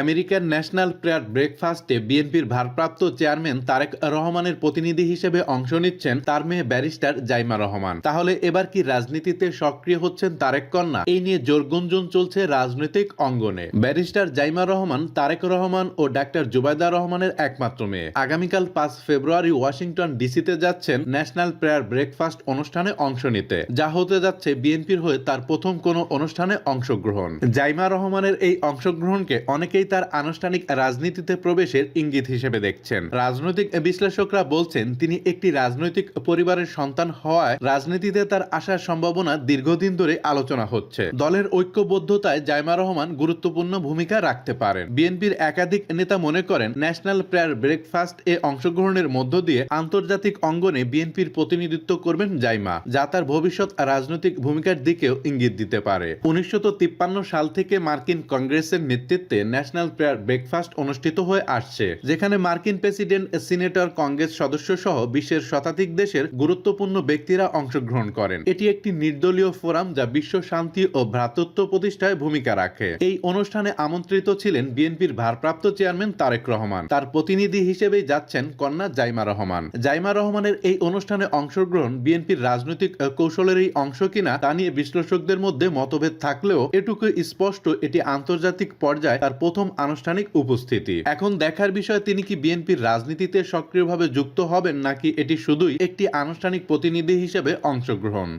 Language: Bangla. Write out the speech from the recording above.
আমেরিকার ন্যাশনাল প্রেয়ার ব্রেকফাস্টে বিএনপির ভারপ্রাপ্ত চেয়ারম্যান তারেক রহমানের প্রতিনিধি হিসেবে অংশ নিচ্ছেন তার মেয়ে ব্যারিস্টার জাইমা রহমান। তাহলে এবার কি রাজনীতিতে সক্রিয় হচ্ছেন তারেক কন্যা? এই নিয়ে জোর গুঞ্জন চলছে রাজনৈতিক অঙ্গনে। ব্যারিস্টার জাইমা রহমান তারেক রহমান ও ডাক্তার জুবাইদা রহমানের একমাত্র মেয়ে। আগামীকাল 5 ফেব্রুয়ারি ওয়াশিংটন ডিসিতে যাচ্ছেন ন্যাশনাল প্রেয়ার ব্রেকফাস্ট অনুষ্ঠানে অংশ নিতে, যা হতে যাচ্ছে বিএনপির হয়ে তার প্রথম কোনো অনুষ্ঠানে অংশগ্রহণ। জাইমা রহমানের এই অংশগ্রহণকে অনেকেই তার আনুষ্ঠানিক রাজনীতিতে প্রবেশের ইঙ্গিত হিসেবে দেখছেন। রাজনৈতিক বিশ্লেষকরা বলছেন, তিনি একটি রাজনৈতিক পরিবারের সন্তান হওয়ায় রাজনীতিতে তার আসার সম্ভাবনা দীর্ঘদিন ধরে আলোচনা হচ্ছে। দলের ঐক্যবদ্ধতায় জাইমা রহমান গুরুত্বপূর্ণ ভূমিকা রাখতে পারেন। বিএনপির একাধিক নেতা মনে করেন, ন্যাশনাল প্রেয়ার ব্রেকফাস্ট এ অংশগ্রহণের মধ্য দিয়ে আন্তর্জাতিক অঙ্গনে বিএনপির প্রতিনিধিত্ব করবেন জাইমা, যা তার ভবিষ্যৎ রাজনৈতিক ভূমিকার দিকেও ইঙ্গিত দিতে পারে। 1953 সাল থেকে মার্কিন কংগ্রেসের নেতৃত্বে ন্যাশনাল প্রেয়ার ব্রেকফাস্ট অনুষ্ঠিত হয়ে আসছে, যেখানে মার্কিন প্রেসিডেন্ট, সিনেটর, কংগ্রেস সদস্য সহ বিশ্বের শতাধিক দেশের গুরুত্বপূর্ণ ব্যক্তিরা অংশগ্রহণ করেন। এটি একটি নির্দলীয় ফোরাম যা বিশ্ব শান্তি ও ভ্রাতৃত্ব প্রতিষ্ঠায় ভূমিকা রাখে। এই অনুষ্ঠানে আমন্ত্রিত ছিলেন বিএনপির ভারপ্রাপ্ত চেয়ারম্যান তারেক রহমান। তার প্রতিনিধি হিসেবেই যাচ্ছেন কন্যা জাইমা রহমান। জাইমা রহমানের এই অনুষ্ঠানে অংশগ্রহণ বিএনপির রাজনৈতিক কৌশলেরই অংশ কিনা তা নিয়ে বিশ্লেষকদের মধ্যে মতভেদ থাকলেও এটুকু স্পষ্ট, এটি আন্তর্জাতিক পর্যায়ে তার প্রথম আনুষ্ঠানিক উপস্থিতি। এখন দেখার বিষয়, তিনি কি বিএনপির রাজনীতিতে সক্রিয়ভাবে যুক্ত হবেন নাকি এটি শুধুই একটি আনুষ্ঠানিক প্রতিনিধি হিসেবে অংশগ্রহণ।